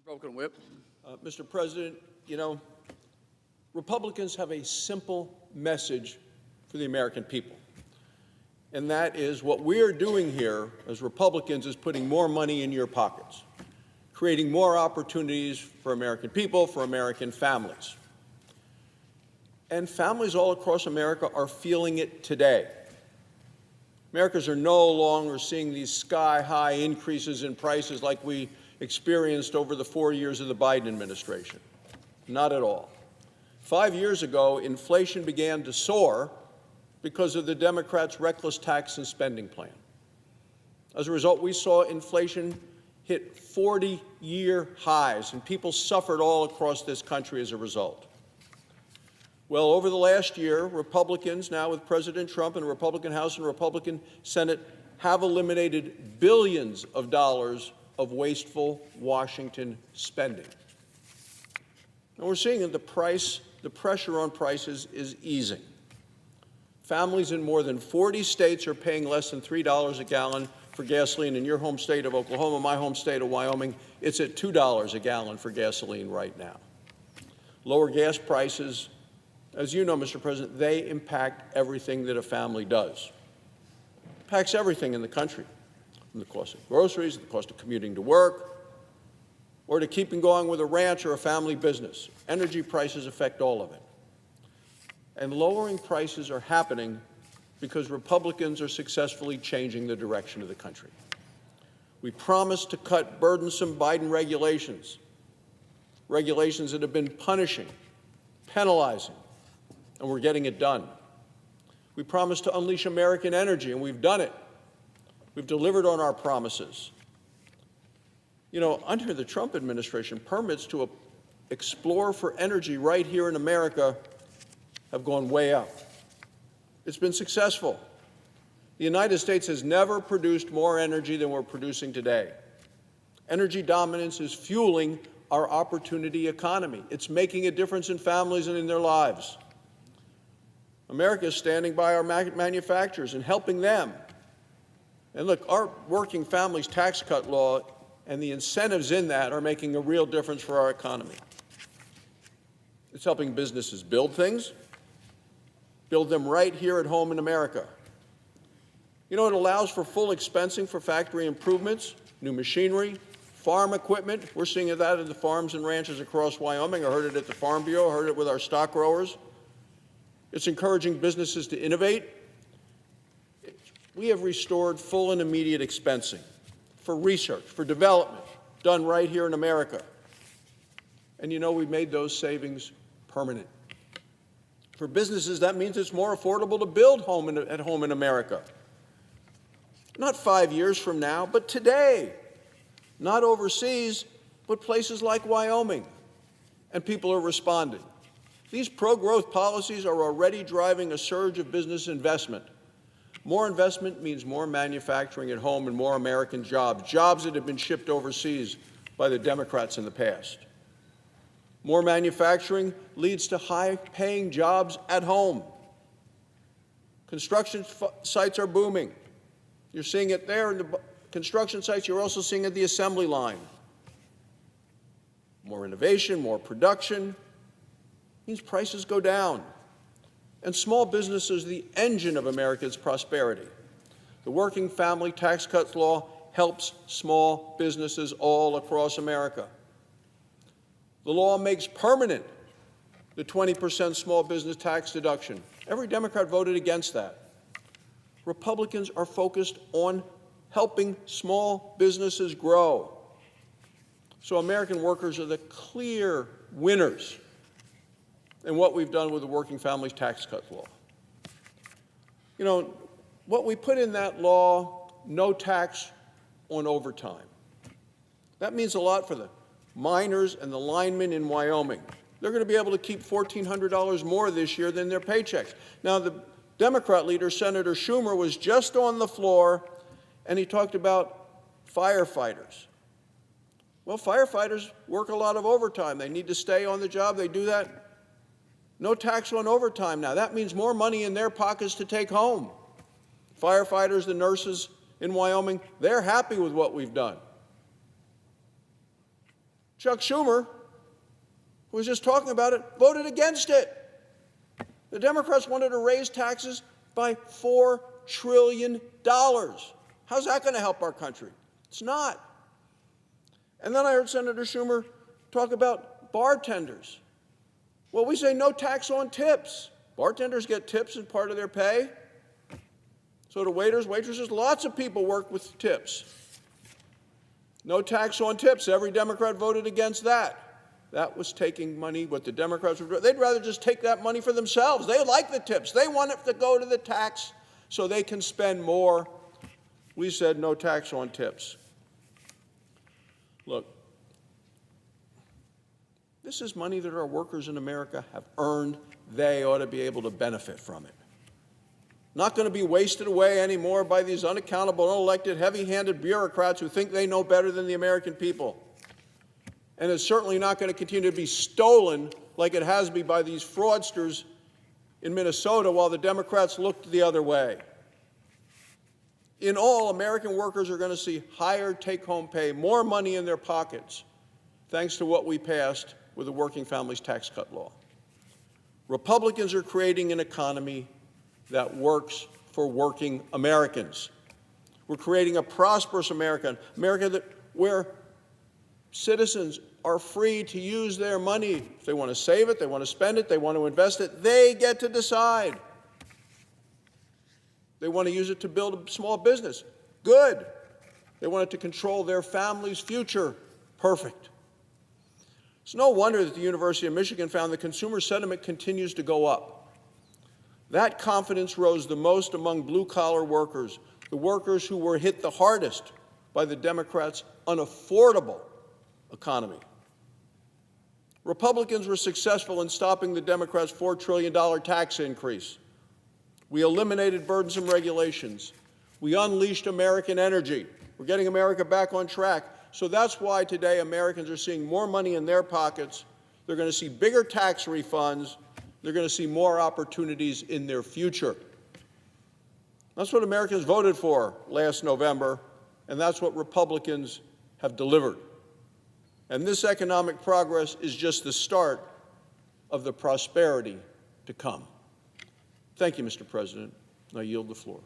Republican Whip. Mr. President, Republicans have a simple message for the American people, and that is what we are doing here as Republicans is putting more money in your pockets, creating more opportunities for American people, for American families. And families all across America are feeling it today. Americans are no longer seeing these sky-high increases in prices like we experienced over the 4 years of the Biden administration. Not at all. 5 years ago, inflation began to soar because of the Democrats' reckless tax and spending plan. As a result, we saw inflation hit 40-year highs, and people suffered all across this country as a result. Well, over the last year, Republicans, now with President Trump and a Republican House and a Republican Senate, have eliminated billions of dollars of wasteful Washington spending. And we're seeing that the pressure on prices is easing. Families in more than 40 states are paying less than $3 a gallon for gasoline. In your home state of Oklahoma, my home state of Wyoming, it's at $2 a gallon for gasoline right now. Lower gas prices, as you know, Mr. President, they impact everything that a family does. Impacts everything in the country, from the cost of groceries, the cost of commuting to work, or to keeping going with a ranch or a family business. Energy prices affect all of it. And lowering prices are happening because Republicans are successfully changing the direction of the country. We promised to cut burdensome Biden regulations that have been punishing, penalizing, and we're getting it done. We promised to unleash American energy, and we've done it. We've delivered on our promises. Under the Trump administration, permits to explore for energy right here in America have gone way up. It's been successful. The United States has never produced more energy than we're producing today. Energy dominance is fueling our opportunity economy. It's making a difference in families and in their lives. America is standing by our manufacturers and helping them. And look, our working families tax cut law and the incentives in that are making a real difference for our economy. It's helping businesses build things, build them right here at home in America. It allows for full expensing for factory improvements, new machinery, farm equipment. We're seeing that in the farms and ranches across Wyoming. I heard it at the Farm Bureau. I heard it with our stock growers. It's encouraging businesses to innovate. We have restored full and immediate expensing for research, for development, done right here in America. And we've made those savings permanent. For businesses, that means it's more affordable to build at home in America. Not 5 years from now, but today. Not overseas, but places like Wyoming. And people are responding. These pro-growth policies are already driving a surge of business investment. More investment means more manufacturing at home and more American jobs, jobs that have been shipped overseas by the Democrats in the past. More manufacturing leads to high-paying jobs at home. Construction sites are booming. You're seeing it there in the construction sites. You're also seeing it at the assembly line. More innovation, more production means prices go down. And small business is the engine of America's prosperity. The Working Family Tax Cuts Law helps small businesses all across America. The law makes permanent the 20% small business tax deduction. Every Democrat voted against that. Republicans are focused on helping small businesses grow. So American workers are the clear winners in what we've done with the Working Families Tax Cuts Law. What we put in that law, no tax on overtime. That means a lot for the miners and the linemen in Wyoming. They're going to be able to keep $1,400 more this year than their paychecks. Now, the Democrat leader, Senator Schumer, was just on the floor, and he talked about firefighters. Well, firefighters work a lot of overtime. They need to stay on the job. They do that. No tax on overtime now. That means more money in their pockets to take home. Firefighters, the nurses in Wyoming, they're happy with what we've done. Chuck Schumer, who was just talking about it, voted against it. The Democrats wanted to raise taxes by $4 trillion. How's that going to help our country? It's not. And then I heard Senator Schumer talk about bartenders. Well, we say no tax on tips. Bartenders get tips as part of their pay. So do waiters, waitresses. Lots of people work with tips. No tax on tips. Every Democrat voted against that. That was taking money, what the Democrats would do. They'd rather just take that money for themselves. They like the tips. They want it to go to the tax so they can spend more. We said no tax on tips. Look, this is money that our workers in America have earned. They ought to be able to benefit from it. Not going to be wasted away anymore by these unaccountable, unelected, heavy-handed bureaucrats who think they know better than the American people. And it's certainly not going to continue to be stolen like it has been by these fraudsters in Minnesota while the Democrats looked the other way. In all, American workers are going to see higher take-home pay, more money in their pockets, thanks to what we passed with the Working Families Tax Cut Law. Republicans are creating an economy that works for working Americans. We're creating a prosperous America, where citizens are free to use their money. If they want to save it, they want to spend it, they want to invest it, they get to decide. They want to use it to build a small business. Good. They want it to control their family's future. Perfect. It's no wonder that the University of Michigan found that consumer sentiment continues to go up. That confidence rose the most among blue-collar workers, the workers who were hit the hardest by the Democrats' unaffordable economy. Republicans were successful in stopping the Democrats' $4 trillion tax increase. We eliminated burdensome regulations. We unleashed American energy. We're getting America back on track. So that's why today Americans are seeing more money in their pockets. They're going to see bigger tax refunds. They're going to see more opportunities in their future. That's what Americans voted for last November, and that's what Republicans have delivered. And this economic progress is just the start of the prosperity to come. Thank you, Mr. President. I yield the floor.